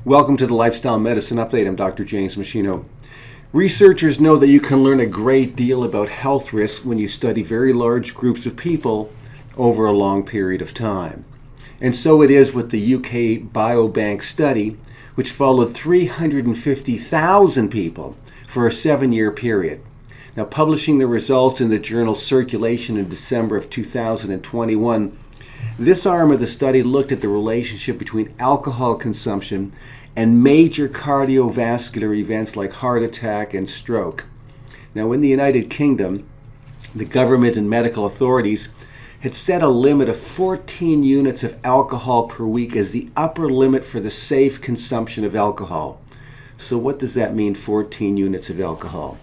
Welcome to the Lifestyle Medicine Update. I'm Dr. James Meschino. Researchers know that you can learn a great deal about health risks when you study very large groups of people over a long period of time. And so it is with the UK Biobank study, which followed 350,000 people for a 7-year period. Now, publishing the results in the journal Circulation in December of 2021, this arm of the study looked at the relationship between alcohol consumption and major cardiovascular events like heart attack and stroke. Now, in the United Kingdom, the government and medical authorities had set a limit of 14 units of alcohol per week as the upper limit for the safe consumption of alcohol. So what does that mean, 14 units of alcohol?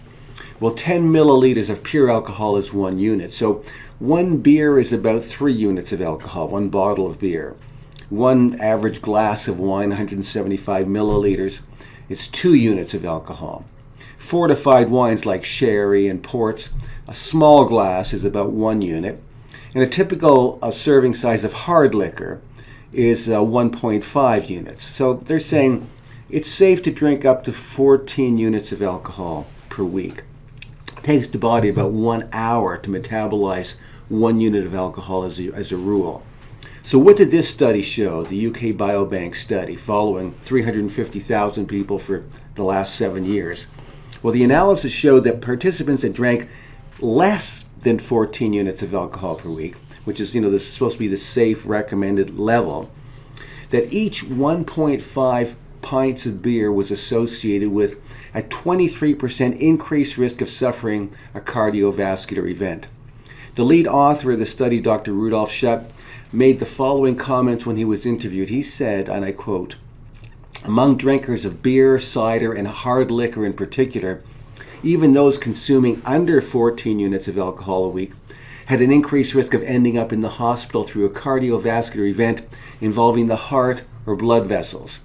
Well, 10 milliliters of pure alcohol is 1 unit. So one beer is about 3 units of alcohol, one bottle of beer. One average glass of wine, 175 milliliters, is 2 units of alcohol. Fortified wines like sherry and ports, a small glass is about 1 unit. And a typical serving size of hard liquor is 1.5 units. So they're saying it's safe to drink up to 14 units of alcohol per week. It takes the body about 1 hour to metabolize 1 unit of alcohol as a rule. So what did this study show, the UK Biobank study, following 350,000 people for the last 7 years? Well, the analysis showed that participants that drank less than 14 units of alcohol per week, which is, this is supposed to be the safe recommended level, that each 1.5 pints of beer was associated with a 23% increased risk of suffering a cardiovascular event. The lead author of the study, Dr. Rudolf Schutt, made the following comments when he was interviewed. He said, and I quote, "Among drinkers of beer, cider, and hard liquor in particular, even those consuming under 14 units of alcohol a week had an increased risk of ending up in the hospital through a cardiovascular event involving the heart or blood vessels.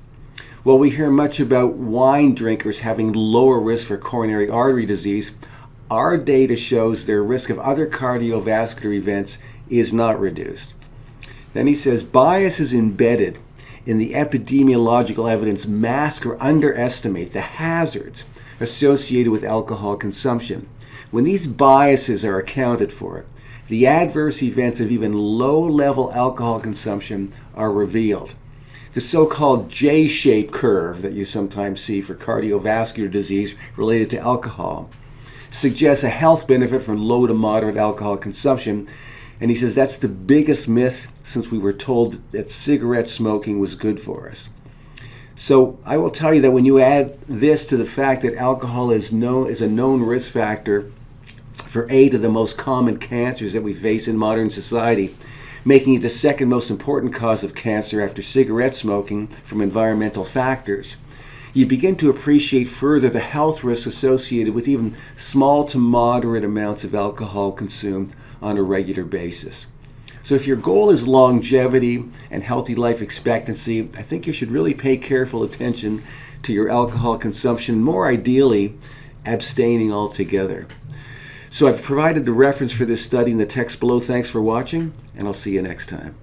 While we hear much about wine drinkers having lower risk for coronary artery disease, our data shows their risk of other cardiovascular events is not reduced." Then he says, biases embedded in the epidemiological evidence mask or underestimate the hazards associated with alcohol consumption. When these biases are accounted for, the adverse events of even low-level alcohol consumption are revealed. The so-called J-shaped curve that you sometimes see for cardiovascular disease related to alcohol suggests a health benefit from low to moderate alcohol consumption. And he says that's the biggest myth since we were told that cigarette smoking was good for us. So I will tell you that when you add this to the fact that alcohol is a known risk factor for 8 of the most common cancers that we face in modern society, making it the second most important cause of cancer after cigarette smoking from environmental factors, you begin to appreciate further the health risks associated with even small to moderate amounts of alcohol consumed on a regular basis. So if your goal is longevity and healthy life expectancy, I think you should really pay careful attention to your alcohol consumption, more ideally abstaining altogether. So I've provided the reference for this study in the text below. Thanks for watching, and I'll see you next time.